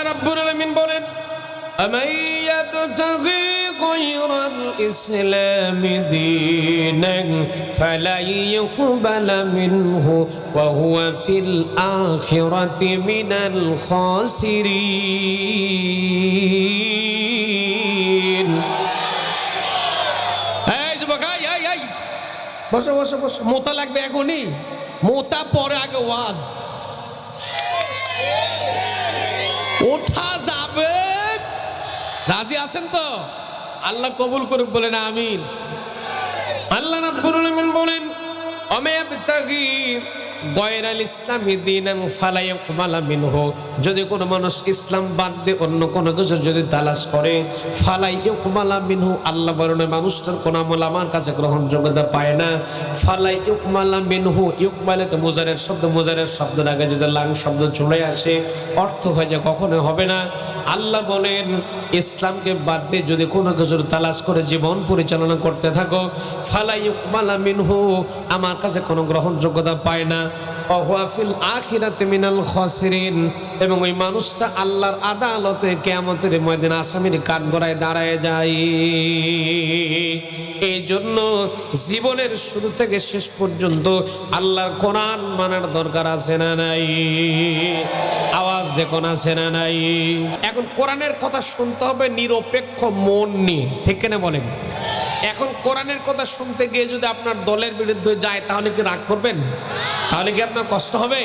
আল্লাহ রাব্বুল আলামিন বলেন, আমান ইয়াবতাগি গায়রাল ইসলামি দীনান ফালা ইউকবালা মিনহু ওয়া হুয়া ফিল আখিরাতি মিনাল খাসিরিন। এই যুবক, এই বসো বসো বসো, মোতা লাগবে এখনই, মোতা পরে, আগে ওয়াজ। ওঠা যাবে, রাজি আছেন তো? আল্লাহ কবুল করুক, বলেন আমিন। আল্লাহ রাব্বুল আলামিন বলেন, অমায়াবতাগি গায়রাল ইসলামি দীনান ফালা ইউকবালা মিনহু, যদি কোনো মানুষ ইসলাম বাদ দিয়ে অন্য কোনো কিছু যদি তালাশ করে, ফালা ইউকবালা মিনহু, আল্লাহ বলেন মানুষটার কোন আমল আমার কাছে গ্রহণযোগ্যতা পায় না। ফালা ইউকবালা মিনহু, ইউকবালা তো মুজারের শব্দ, মুজারের শব্দের আগে যদি লাং শব্দ চলে আসে অর্থ হয়ে যায় কখনো হবে না। আল্লাহ বলেন ইসলামকে বাদ দিয়ে যদি কোনো কিছুর তালাশ করে জীবন পরিচালনা করতে থাকো, ফালা ইউকবালা মিনহু, আমার কাছে কোনো গ্রহণযোগ্যতা পায় না। ওয়া ফিল আখিরাতি মিনাল খাসিরিন, এবং ওই মানুষটা আল্লাহর আদালতে কিয়ামতের ময়দানে আসামির কাঠগড়ায় দাঁড়ায় যায়। এই জন্য জীবনের শুরু থেকে শেষ পর্যন্ত আল্লাহর কোরআন মানার দরকার আছে না নাই? আওয়াজ দেখুন, আছে না নাই? এখন কোরআনের কথা শুনতে হবে নিরপেক্ষ মন নিয়ে, ঠিক কিনা বলেন? এখন কোরআনের কথা শুনতে গিয়ে যদি আপনার দলের বিরুদ্ধে যায় তাহলে কি রাগ করবেন? তাহলে কি আপনার কষ্ট হবে?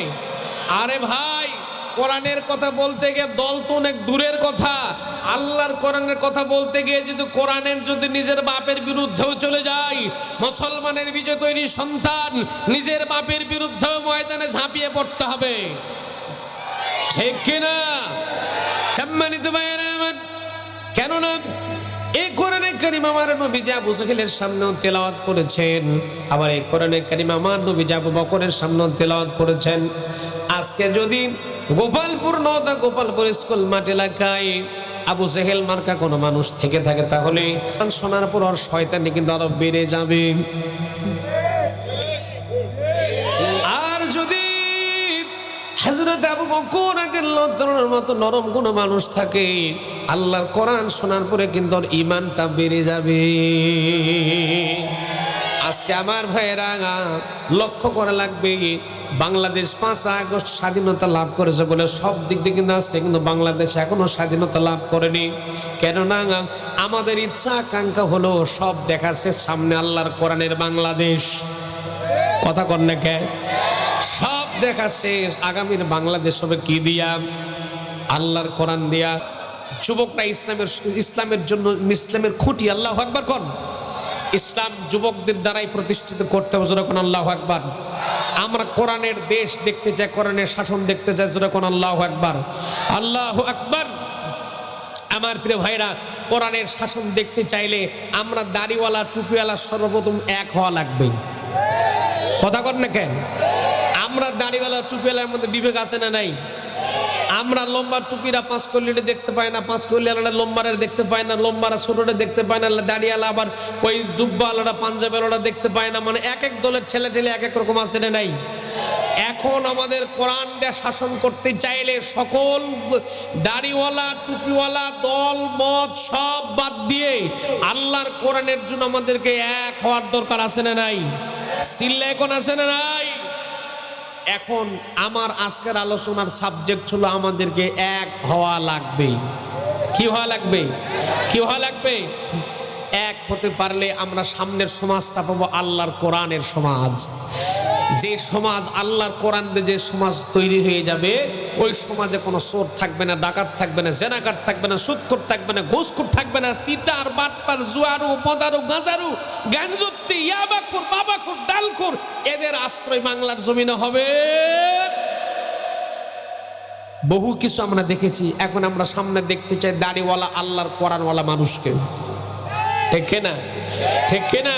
আরে ভাই, কোরআনের কথা বলতে গিয়ে দল তো অনেক দূরের কথা, আল্লাহর কোরআনের কথা বলতে গিয়ে যদি কোরআনের যদি নিজের বাপের বিরুদ্ধেও চলে যায়, মুসলমানের বিজয় তৈরি সন্তান নিজের বাপের বিরুদ্ধেও ময়দানে ঝাঁপিয়ে পড়তে হবে, ঠিক কিনা? সম্মানিত ভাইয়েরা আমার, কেননা এই কোরআনে কারীম আমার নবী আবু জাহেলের সামনেও তেলাওয়াত করেছেন, আবার এই কোরআনে কারীম আমার নবী আবু বকরের সামনেও তেলাওয়াত করেছেন। আজকে যদি গোপালপুর নওদা গোপালপুর স্কুল মাঠ এলাকায় আবু জাহেল মার্কা কোনো মানুষ থেকে থাকে, তাহলে শোনার পর ওর শয়তানি কিন্তু আরো বেড়ে যাবে। আর যদি হযরত আবু বকর রাদিয়াল্লাহু তাআলার মতো নরম কোনো মানুষ থাকে, আল্লাহর কোরআন শোনার পরে কিন্তু ওর ঈমানটা বেড়ে যাবে। আজকে আমার ভাইয়েরা লক্ষ্য করা লাগবে, বাংলাদেশ 5 আগস্ট স্বাধীনতা লাভ করেছে বলে সব দিক দিয়ে কিন্তু আজকে কিন্তু বাংলাদেশ এখনো স্বাধীনতা লাভ করেনি। কেননা আমাদের ইচ্ছা আকাঙ্ক্ষা হলো সব দেখাচ্ছে সামনে আল্লাহর কোরআনের বাংলাদেশ, কথা কর না কে? সব দেখাচ্ছে আগামীর বাংলাদেশ হবে কি দিয়া? আল্লাহর কোরআন দিয়া। যুবকরা ইসলামের জন্য ইসলামের খুঁটি, আল্লাহু আকবার কর। ইসলাম যুবকদের দ্বারাই প্রতিষ্ঠিত করতে হবে, যখন আল্লাহু আকবার। আমরা কোরআনের দেশ দেখতে চাই, কোরআনের শাসন দেখতে চাই, যখন আল্লাহু আকবার, আল্লাহু আকবার। আমার প্রিয় ভাইরা, কোরআনের শাসন দেখতে চাইলে আমরা দাড়িওয়ালা টুপিওয়ালা সর্বপ্রথম এক হওয়া লাগবে, কথা কর না কেন? আমরা দাড়িওয়ালা টুপিওয়ালার মধ্যে বিবেক আছে না নাই? আমরা লম্বা টুপিরা 5 কলিটা দেখতে পাই না, 5 কলিওয়ালারা লম্বারা দেখতে পায় না, লম্বারা ছোটটা দেখতে পায় না, দাড়িওয়ালা আবার ওই জুব্বাওয়ালারা পাঞ্জাবিওয়ালারা দেখতে পায় না। মানে এক এক দলের ছেলে এক এক রকম আছে না নাই? এখন আমাদের কোরআন দিয়ে শাসন করতে চাইলে সকল দাড়িওয়ালা টুপিওয়ালা দল মত সব বাদ দিয়ে আল্লাহর কোরআনের জন্য আমাদেরকে এক হওয়ার দরকার আছে না নাই? সিল্লা এখন আছে না নাই? এখন আমার আজকের আলোচনার সাবজেক্ট হলো আমাদেরকে এক হওয়া লাগবে। কি হওয়া লাগবে? কি হওয়া লাগবে? এক হতে পারলে আমরা সামনের সমাজটা পাবো আল্লাহর কোরআনের সমাজ। যে সমাজ আল্লাহর কোরআন দিয়ে যে সমাজ তৈরি হয়ে যাবে, ওই সমাজে কোনো চোর থাকবে না, ডাকাত থাকবে না, জেনাকার থাকবে না, সুদখোর থাকবে না, ঘুষখোর থাকবে না, সিটার বাটপার জুয়ারু পদারু গাঁজারু গাঞ্জুত্তি ইয়াবাখুর বাবাখুর ডালখুর এদের আশ্রয় বাংলার জমিনে হবে। বহু কিছু আমরা দেখেছি, এখন আমরা সামনে দেখতে চাই দাড়িওয়ালা আল্লাহর কোরআনওয়ালা মানুষকে, ঠিক না? ঠিক না?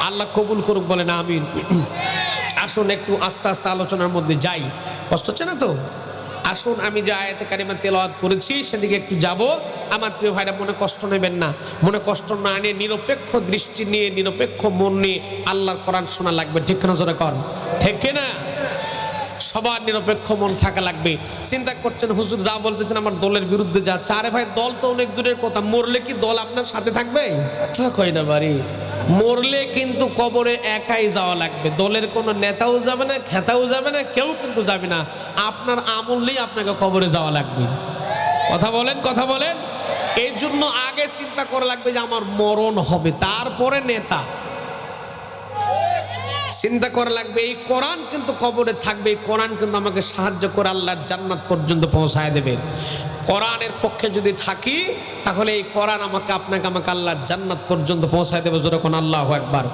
আল্লাহ কবুল করুক, বলেন আমিন। আসুন একটু আস্তে আস্তে আলোচনার মধ্যে যাই, কষ্ট হচ্ছে না তো? আসুন আমি যে আয়াতে কারিমা তেলাওয়াত করেছি সেদিকে একটু যাব। আমার প্রিয় ভাইরা, মনে কষ্ট নেবেন না, মনে কষ্ট না নিয়ে নিরপেক্ষ দৃষ্টি নিয়ে নিরপেক্ষ মন নিয়ে আল্লাহর কোরআন শোনা লাগবে, ঠিক না? জোরে কর, ঠিক না? সবার নিরপেক্ষ মন থাকা লাগবে। চিন্তা করছেন হুজুর যা বলতেছেন আমার দলের বিরুদ্ধে যাচ্ছে, আরে ভাই দল তো অনেক দূরের কথা, মরলে কি দল আপনার সাথে থাকবে? কই না বাড়ি, মরলে কিন্তু কবরে একাই যাওয়া লাগবে, দলের কোনো নেতাও যাবে না, খেতাও যাবে না, কেউ কিন্তু যাবে না, আপনার আমলেই আপনাকে কবরে যাওয়া লাগবে। কথা বলেন, কথা বলেন। এই জন্য আগে চিন্তা করা লাগবে যে আমার মরণ হবে, তারপরে নেতা। চিন্তা করা লাগবে এই কোরআন কিন্তু কবরে থাকবে, এই কোরআন কিন্তু আমাকে সাহায্য করে আল্লাহর জান্নাত পর্যন্ত পৌঁছায় দেবে। কোরআনের পক্ষে যদি থাকি তাহলে এই কোরআন আমাকে আপনাকে আমাকে আল্লাহর জান্নাত পর্যন্ত পৌঁছায় দেবে। যেরকম আল্লাহু আকবার।